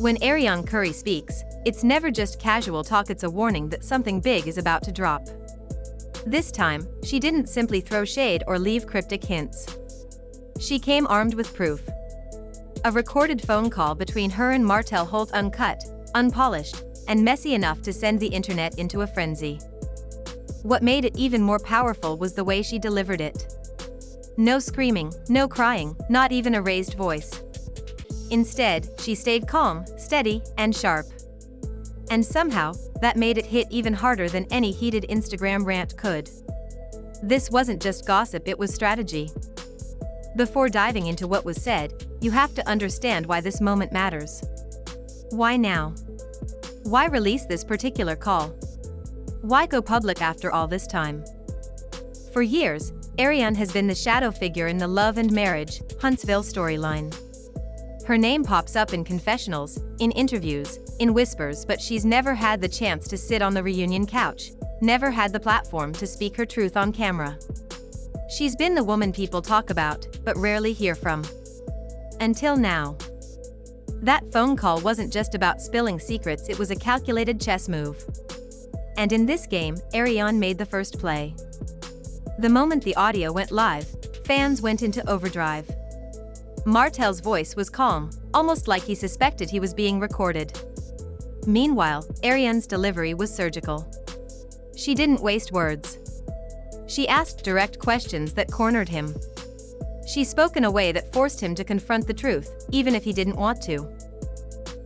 When Arionne Curry speaks, it's never just casual talk, it's a warning that something big is about to drop. This time, she didn't simply throw shade or leave cryptic hints. She came armed with proof. A recorded phone call between her and Martell Holt, uncut, unpolished, and messy enough to send the internet into a frenzy. What made it even more powerful was the way she delivered it. No screaming, no crying, not even a raised voice. Instead, she stayed calm, steady, and sharp. And somehow, that made it hit even harder than any heated Instagram rant could. This wasn't just gossip, it was strategy. Before diving into what was said, you have to understand why this moment matters. Why now? Why release this particular call? Why go public after all this time? For years, Arionne has been the shadow figure in the love and marriage, Huntsville storyline. Her name pops up in confessionals, in interviews, in whispers, but she's never had the chance to sit on the reunion couch, never had the platform to speak her truth on camera. She's been the woman people talk about, but rarely hear from. Until now. That phone call wasn't just about spilling secrets, it was a calculated chess move. And in this game, Arionne made the first play. The moment the audio went live, fans went into overdrive. Martell's voice was calm, almost like he suspected he was being recorded. Meanwhile, Arionne's delivery was surgical. She didn't waste words. She asked direct questions that cornered him. She spoke in a way that forced him to confront the truth, even if he didn't want to.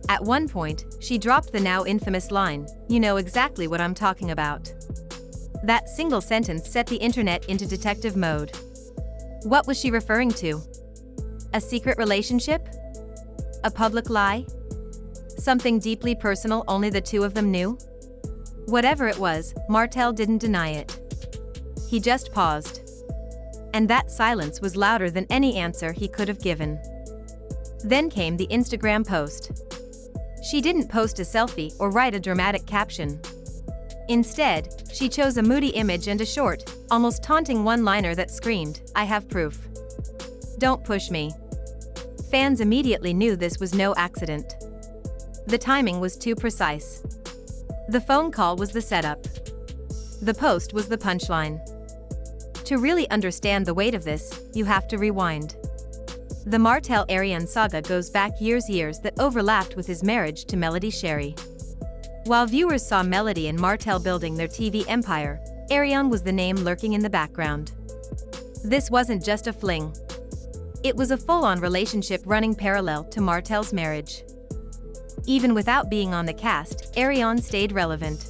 At one point, she dropped the now infamous line, "You know exactly what I'm talking about." That single sentence set the internet into detective mode. What was she referring to? A secret relationship? A public lie? Something deeply personal only the two of them knew? Whatever it was, Martell didn't deny it. He just paused. And that silence was louder than any answer he could have given. Then came the Instagram post. She didn't post a selfie or write a dramatic caption. Instead, she chose a moody image and a short, almost taunting one-liner that screamed, "I have proof. Don't push me." Fans immediately knew this was no accident. The timing was too precise. The phone call was the setup. The post was the punchline. To really understand the weight of this, you have to rewind. The Martell-Arionne saga goes back years that overlapped with his marriage to Melody Sherry. While viewers saw Melody and Martell building their TV empire, Arionne was the name lurking in the background. This wasn't just a fling. It was a full-on relationship running parallel to Martell's marriage. Even without being on the cast, Arionne stayed relevant.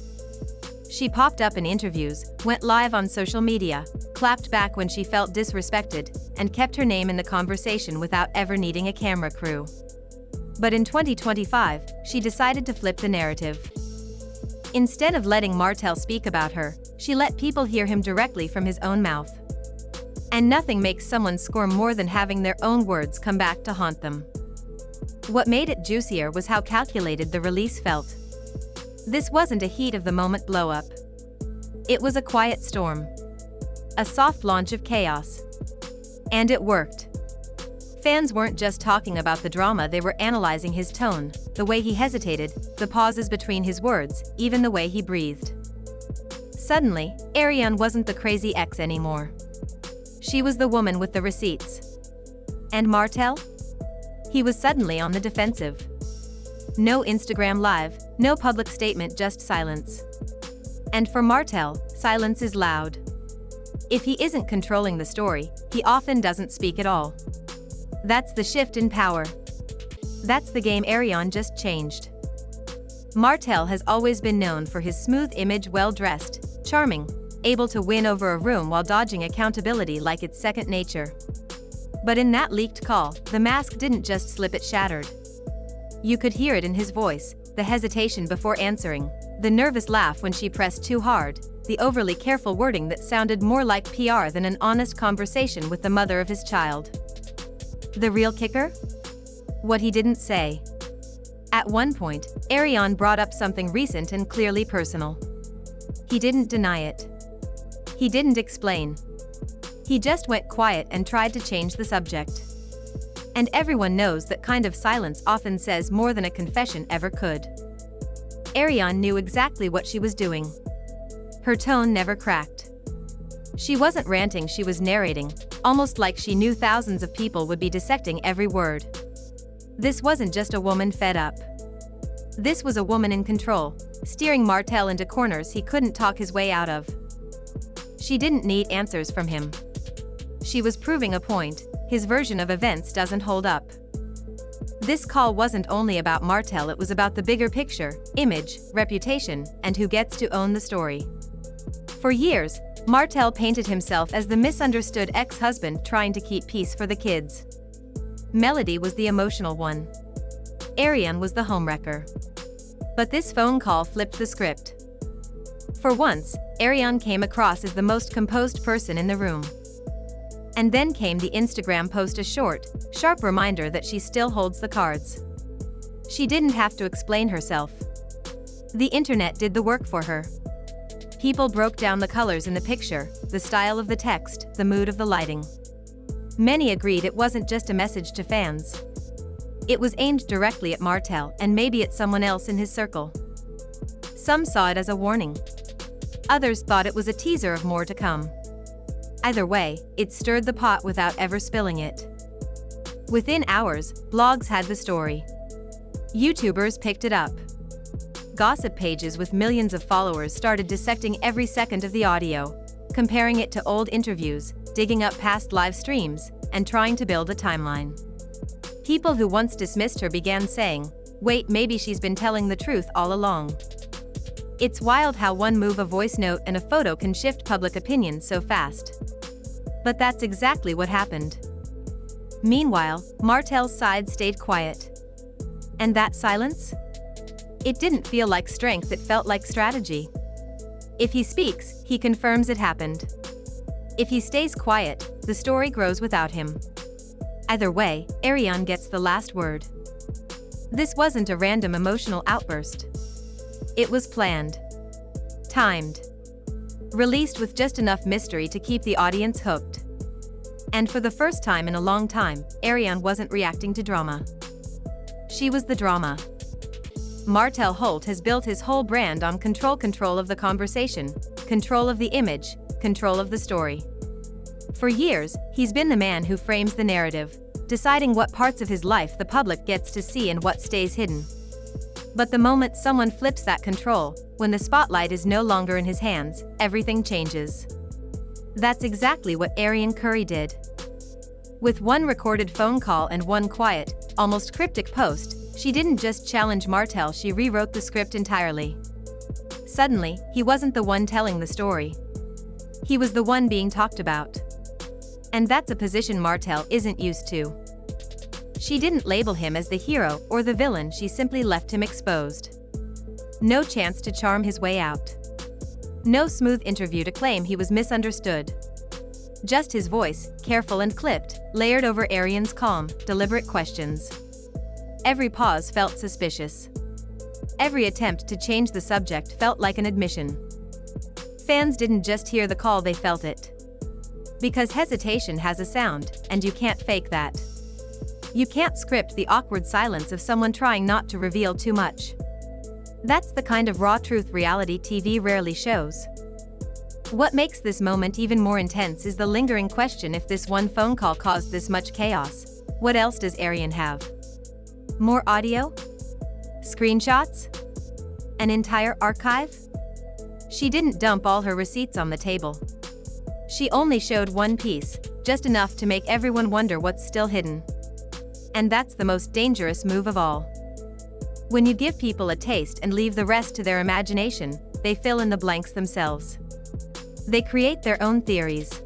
She popped up in interviews, went live on social media, clapped back when she felt disrespected, and kept her name in the conversation without ever needing a camera crew. But in 2025, she decided to flip the narrative. Instead of letting Martell speak about her, she let people hear him directly from his own mouth. And nothing makes someone squirm more than having their own words come back to haunt them. What made it juicier was how calculated the release felt. This wasn't a heat-of-the-moment blow-up. It was a quiet storm. A soft launch of chaos. And it worked. Fans weren't just talking about the drama, they were analyzing his tone, the way he hesitated, the pauses between his words, even the way he breathed. Suddenly, Arionne wasn't the crazy ex anymore. She was the woman with the receipts. And Martell? He was suddenly on the defensive. No Instagram live, no public statement, just silence. And for Martell, silence is loud. If he isn't controlling the story, he often doesn't speak at all. That's the shift in power. That's the game Arionne just changed. Martell has always been known for his smooth image, well-dressed, charming, able to win over a room while dodging accountability like it's second nature. But in that leaked call, the mask didn't just slip, it shattered. You could hear it in his voice, the hesitation before answering, the nervous laugh when she pressed too hard, the overly careful wording that sounded more like PR than an honest conversation with the mother of his child. The real kicker? What he didn't say. At one point, Arionne brought up something recent and clearly personal. He didn't deny it. He didn't explain. He just went quiet and tried to change the subject. And everyone knows that kind of silence often says more than a confession ever could. Arionne knew exactly what she was doing. Her tone never cracked. She wasn't ranting, she was narrating, almost like she knew thousands of people would be dissecting every word. This wasn't just a woman fed up. This was a woman in control, steering Martell into corners he couldn't talk his way out of. She didn't need answers from him. She was proving a point: his version of events doesn't hold up. This call wasn't only about Martell, it was about the bigger picture: image, reputation, and who gets to own the story. For years, Martell painted himself as the misunderstood ex-husband trying to keep peace for the kids. Melody was the emotional one. Arionne was the homewrecker. But this phone call flipped the script. For once, Arionne came across as the most composed person in the room. And then came the Instagram post, a short, sharp reminder that she still holds the cards. She didn't have to explain herself. The internet did the work for her. People broke down the colors in the picture, the style of the text, the mood of the lighting. Many agreed it wasn't just a message to fans. It was aimed directly at Martell and maybe at someone else in his circle. Some saw it as a warning. Others thought it was a teaser of more to come. Either way, it stirred the pot without ever spilling it. Within hours, blogs had the story. YouTubers picked it up. Gossip pages with millions of followers started dissecting every second of the audio, comparing it to old interviews, digging up past live streams, and trying to build a timeline. People who once dismissed her began saying, "Wait, maybe she's been telling the truth all along." It's wild how one move, a voice note, and a photo can shift public opinion so fast. But that's exactly what happened. Meanwhile, Martell's side stayed quiet. And that silence? It didn't feel like strength, it felt like strategy. If he speaks, he confirms it happened. If he stays quiet, the story grows without him. Either way, Arionne gets the last word. This wasn't a random emotional outburst. It was planned. Timed. Released with just enough mystery to keep the audience hooked. And for the first time in a long time, Arionne wasn't reacting to drama. She was the drama. Martell Holt has built his whole brand on control of the conversation, control of the image, control of the story. For years, he's been the man who frames the narrative, deciding what parts of his life the public gets to see and what stays hidden. But the moment someone flips that control, when the spotlight is no longer in his hands, everything changes. That's exactly what Arionne Curry did. With one recorded phone call and one quiet, almost cryptic post, she didn't just challenge Martell, she rewrote the script entirely. Suddenly, he wasn't the one telling the story. He was the one being talked about. And that's a position Martell isn't used to. She didn't label him as the hero or the villain, she simply left him exposed. No chance to charm his way out. No smooth interview to claim he was misunderstood. Just his voice, careful and clipped, layered over Arionne's calm, deliberate questions. Every pause felt suspicious. Every attempt to change the subject felt like an admission. Fans didn't just hear the call, they felt it. Because hesitation has a sound, and you can't fake that. You can't script the awkward silence of someone trying not to reveal too much. That's the kind of raw truth reality TV rarely shows. What makes this moment even more intense is the lingering question: if this one phone call caused this much chaos, what else does Arionne have? More audio? Screenshots? An entire archive? She didn't dump all her receipts on the table. She only showed one piece, just enough to make everyone wonder what's still hidden. And that's the most dangerous move of all. When you give people a taste and leave the rest to their imagination, they fill in the blanks themselves. They create their own theories.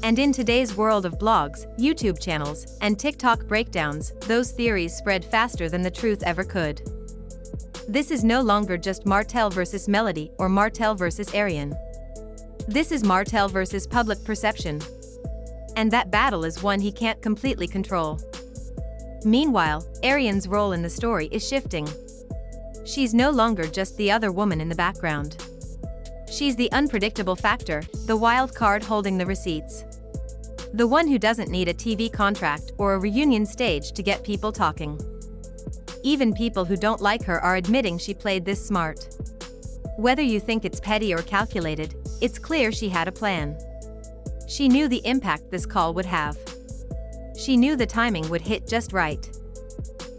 And in today's world of blogs, YouTube channels, and TikTok breakdowns, those theories spread faster than the truth ever could. This is no longer just Martell versus Melody or Martell versus Arionne. This is Martell versus public perception. And that battle is one he can't completely control. Meanwhile, Arionne's role in the story is shifting. She's no longer just the other woman in the background. She's the unpredictable factor, the wild card holding the receipts. The one who doesn't need a TV contract or a reunion stage to get people talking. Even people who don't like her are admitting she played this smart. Whether you think it's petty or calculated, it's clear she had a plan. She knew the impact this call would have. She knew the timing would hit just right.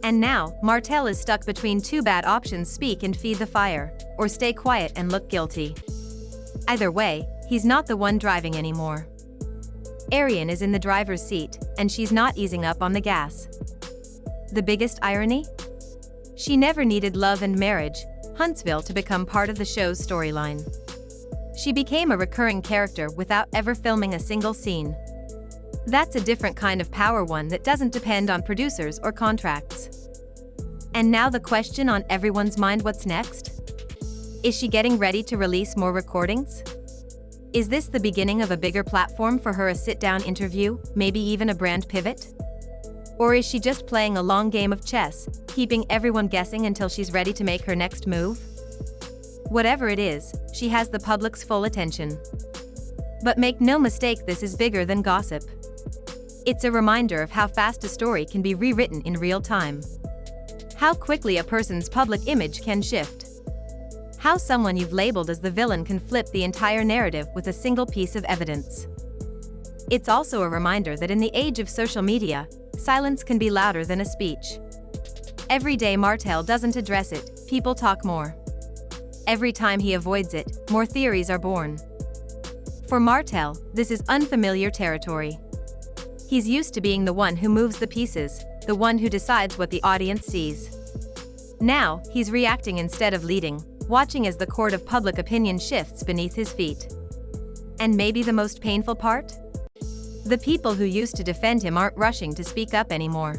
And now, Martell is stuck between two bad options: speak and feed the fire, or stay quiet and look guilty. Either way, he's not the one driving anymore. Arionne is in the driver's seat, and she's not easing up on the gas. The biggest irony? She never needed love and marriage, Huntsville, to become part of the show's storyline. She became a recurring character without ever filming a single scene. That's a different kind of power, one that doesn't depend on producers or contracts. And now the question on everyone's mind: what's next? Is she getting ready to release more recordings? Is this the beginning of a bigger platform for her, a sit-down interview, maybe even a brand pivot? Or is she just playing a long game of chess, keeping everyone guessing until she's ready to make her next move? Whatever it is, she has the public's full attention. But make no mistake, this is bigger than gossip. It's a reminder of how fast a story can be rewritten in real time. How quickly a person's public image can shift. How someone you've labeled as the villain can flip the entire narrative with a single piece of evidence. It's also a reminder that in the age of social media, silence can be louder than a speech. Every day Martell doesn't address it, people talk more. Every time he avoids it, more theories are born. For Martell, this is unfamiliar territory. He's used to being the one who moves the pieces, the one who decides what the audience sees. Now, he's reacting instead of leading, watching as the court of public opinion shifts beneath his feet. And maybe the most painful part? The people who used to defend him aren't rushing to speak up anymore.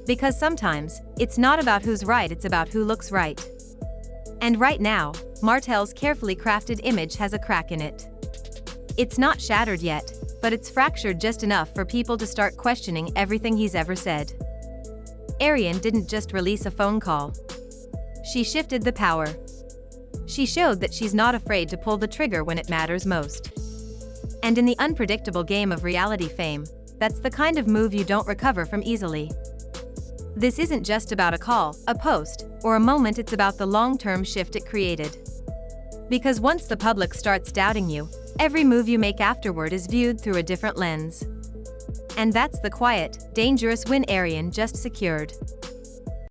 Because sometimes, it's not about who's right, it's about who looks right. And right now, Martell's carefully crafted image has a crack in it. It's not shattered yet, but it's fractured just enough for people to start questioning everything he's ever said. Arionne didn't just release a phone call. She shifted the power. She showed that she's not afraid to pull the trigger when it matters most. And in the unpredictable game of reality fame, that's the kind of move you don't recover from easily. This isn't just about a call, a post, or a moment, it's about the long-term shift it created. Because once the public starts doubting you, every move you make afterward is viewed through a different lens. And that's the quiet, dangerous win Arionne just secured.